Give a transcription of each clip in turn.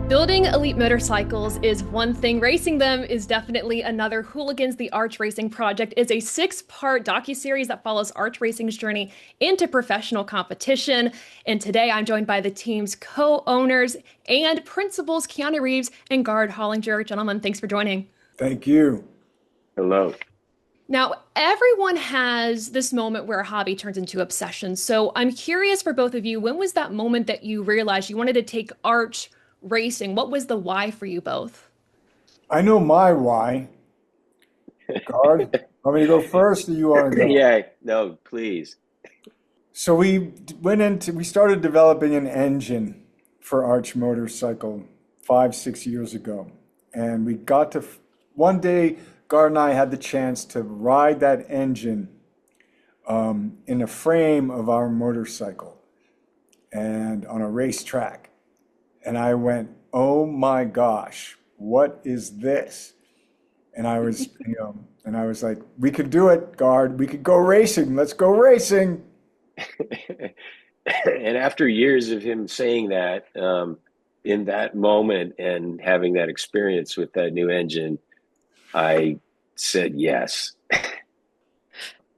Building elite motorcycles is one thing. Racing them is definitely another. Hooligans, the Arch Racing Project, is a six-part docuseries that follows Arch Racing's journey into professional competition. And today I'm joined by the team's co-owners and principals, Keanu Reeves and Gard Hollinger. Gentlemen, thanks for joining. Thank you. Hello. Now, everyone has this moment where a hobby turns into obsession. So I'm curious for both of you, when was that moment that you realized you wanted to take Arch Racing? What was the why for you both? I know my why. Guard, want me to go first or you want to go? Yeah, no, please. So we started developing an engine for Arch Motorcycle 5, 6 years ago. And we got to, one day, Guard and I had the chance to ride that engine in the frame of our motorcycle and on a racetrack. And I went, oh my gosh, what is this? And I was, and I was like, we could do it, Guard. We could go racing. Let's go racing. And after years of him saying that, in that moment and having that experience with that new engine, I said yes.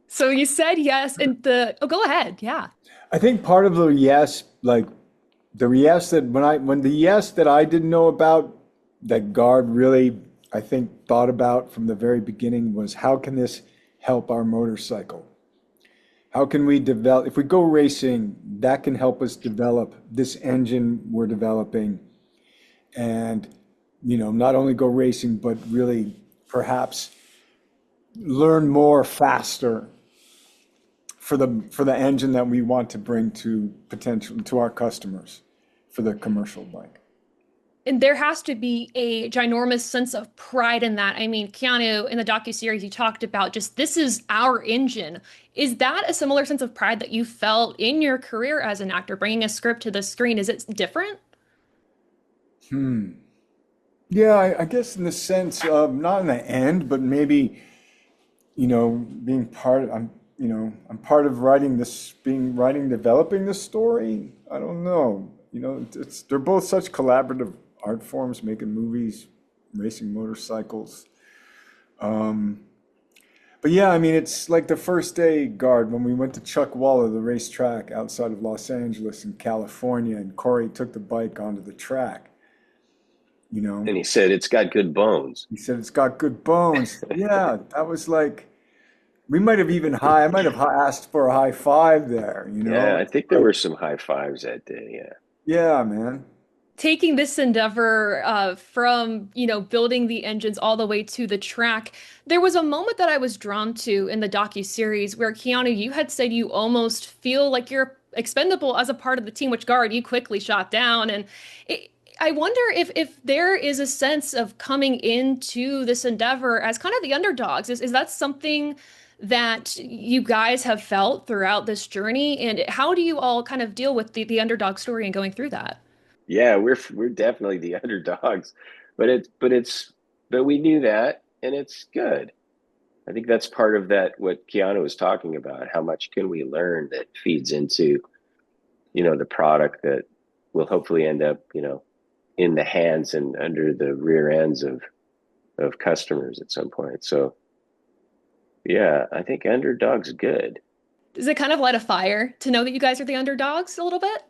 So you said yes, and oh, go ahead. Yeah. I think part of the yes, like the yes that when the yes that I didn't know about, that Guard really, I think, thought about from the very beginning was how can this help our motorcycle? How can we develop, if we go racing, that can help us develop this engine we're developing and, not only go racing, but really perhaps learn more faster for the engine that we want to bring to our customers for the commercial bike. And there has to be a ginormous sense of pride in that. I mean, Keanu, in the docuseries, you talked about just this is our engine. Is that a similar sense of pride that you felt in your career as an actor, bringing a script to the screen? Is it different? Yeah, I guess in the sense of not in the end, but maybe, being I'm part of developing the story. I don't know. They're both such collaborative art forms, making movies, racing motorcycles. But yeah, I mean, it's like the first day, Guard, when we went to Chuck Waller, the racetrack outside of Los Angeles in California, and Corey took the bike onto the track. And he said it's got good bones. He said it's got good bones. Yeah, that was like we might have even I might have asked for a high five there. Yeah, I think there were some high fives that day. Yeah. Yeah, man. Taking this endeavor from, building the engines all the way to the track, there was a moment that I was drawn to in the docu-series where Keanu, you had said you almost feel like you're expendable as a part of the team, which Guard you quickly shot down. And I wonder if there is a sense of coming into this endeavor as kind of the underdogs. Is that something that you guys have felt throughout this journey? And how do you all kind of deal with the underdog story and going through that? Yeah, we're definitely the underdogs, but we knew that, and it's good. I think that's part of that what Keanu was talking about. How much can we learn that feeds into, the product that will hopefully end up, in the hands and under the rear ends of customers at some point. So yeah, I think underdog's good. Does it kind of light a fire to know that you guys are the underdogs a little bit?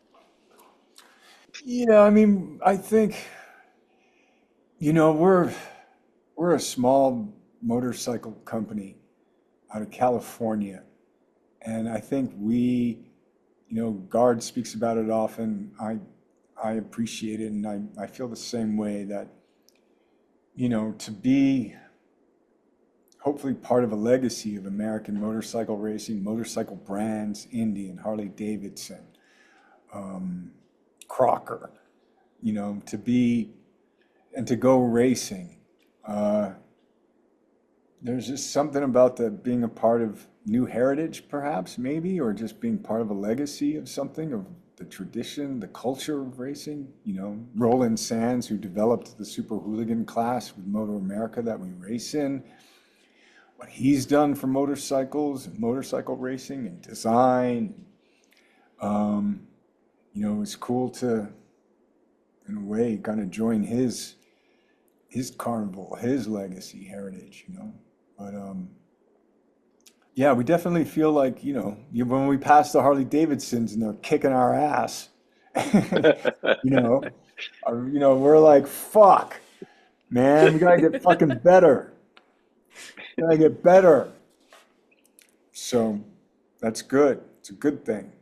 Yeah, I mean, I think, we're a small motorcycle company out of California. And I think Guard speaks about it often. I appreciate it, and I feel the same way that, to be hopefully part of a legacy of American motorcycle racing, motorcycle brands, Indian, Harley Davidson, Crocker, to be and to go racing. There's just something about the being a part of new heritage, perhaps, maybe, or just being part of a legacy of something, of the tradition, the culture of racing. Roland Sands, who developed the Super Hooligan class with MotoAmerica that we race in, what he's done for motorcycles and motorcycle racing and design. It's cool to in a way, kind of join his carnival, his legacy, heritage, you know. But yeah, we definitely feel like, you know, when we pass the Harley Davidsons and they're kicking our ass, you know, we're like, fuck, man, we gotta get fucking better. We gotta get better. So that's good. It's a good thing.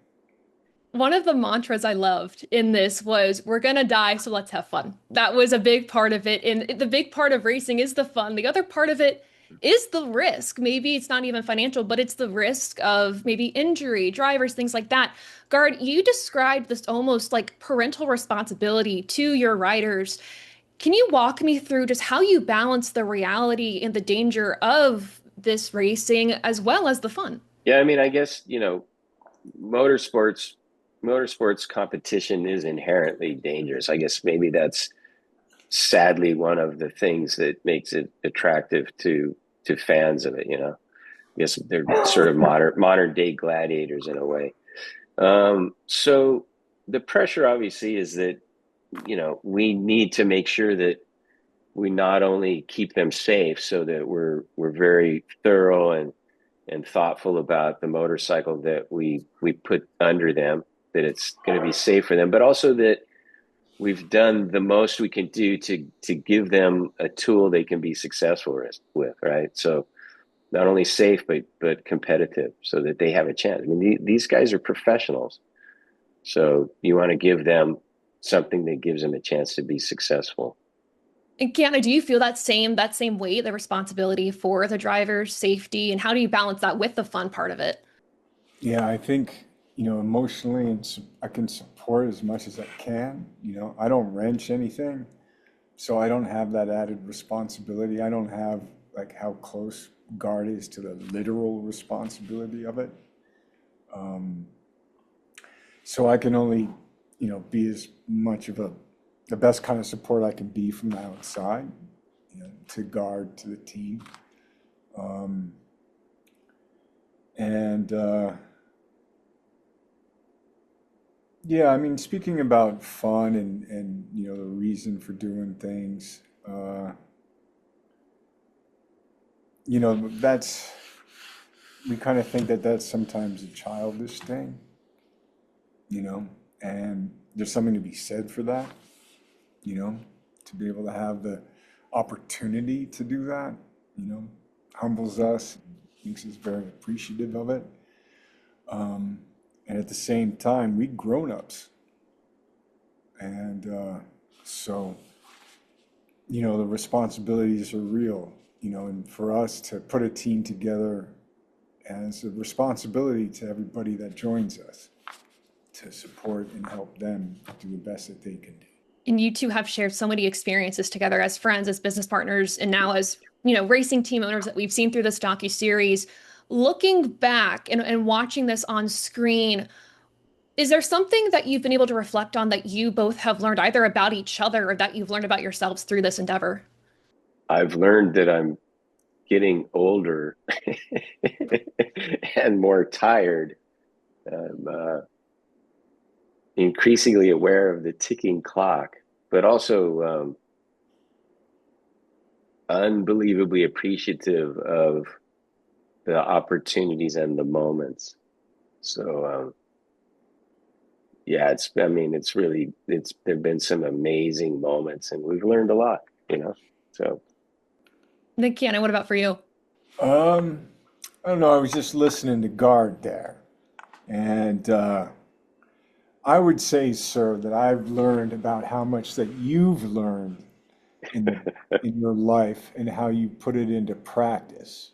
One of the mantras I loved in this was, we're gonna die, so let's have fun. That was a big part of it. And the big part of racing is the fun. The other part of it is the risk. Maybe it's not even financial, but it's the risk of maybe injury, drivers, things like that. Gard, you described this almost like parental responsibility to your riders. Can you walk me through just how you balance the reality and the danger of this racing as well as the fun? Yeah, I mean, I guess, motorsports motorsports competition is inherently dangerous. I guess maybe that's sadly one of the things that makes it attractive to fans of it, you know. I guess they're sort of modern day gladiators in a way. So the pressure obviously is that, we need to make sure that we not only keep them safe so that we're very thorough and thoughtful about the motorcycle that we put under them, that it's going to be safe for them, but also that we've done the most we can do to give them a tool they can be successful with, right? So not only safe but competitive, so that they have a chance. I mean, these guys are professionals, so you want to give them something that gives them a chance to be successful. And Kiana, do you feel that same weight, the responsibility for the driver's safety, and how do you balance that with the fun part of it? Yeah, I think, emotionally, I can support as much as I can. I don't wrench anything, so I don't have that added responsibility. I don't have like how close Gard is to the literal responsibility of it. Um, so I can only, be as much of the best kind of support I can be from the outside, to Gard, to the team. Um, and Yeah, I mean, speaking about fun and the reason for doing things, that's we kind of think that that's sometimes a childish thing, you know, and there's something to be said for that, you know, to be able to have the opportunity to do that, you know, humbles us, makes us very appreciative of it. Um, and at the same time, we grown-ups, and so the responsibilities are real, and for us to put a team together as a responsibility to everybody that joins us to support and help them do the best that they can do. And you two have shared so many experiences together as friends, as business partners, and now as, racing team owners that we've seen through this docu-series. Looking back and watching this on screen, is there something that you've been able to reflect on that you both have learned either about each other or that you've learned about yourselves through this endeavor? I've learned that I'm getting older and more tired. I'm increasingly aware of the ticking clock, but also unbelievably appreciative of the opportunities and the moments. So yeah, I mean, there've been some amazing moments, and we've learned a lot, you know. So Then, Kiana, what about for you? Um, I don't know. I was just listening to Gard there, and I would say, sir, that I've learned about how much that you've learned in in your life and how you put it into practice,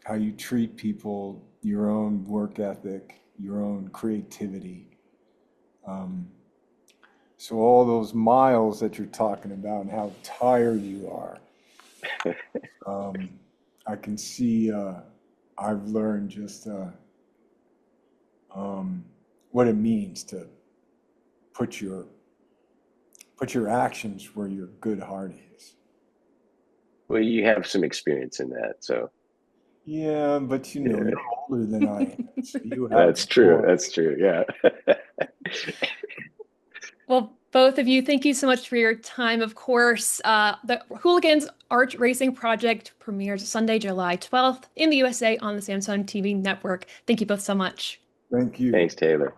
how you treat people, your own work ethic, your own creativity. Um, so all those miles that you're talking about and how tired you are, um, I can see. I've learned just um, what it means to put your put your actions where your good heart is. well, you have some experience in that, so Yeah, but yeah, you're older than I am, so you have that's true. more. That's true. Yeah. Well, Both of you, thank you so much for your time. Of course, the Hooligans Arch Racing Project premieres Sunday, July 12th in the USA on the Samsung TV network. Thank you both so much. Thank you. Thanks, Taylor.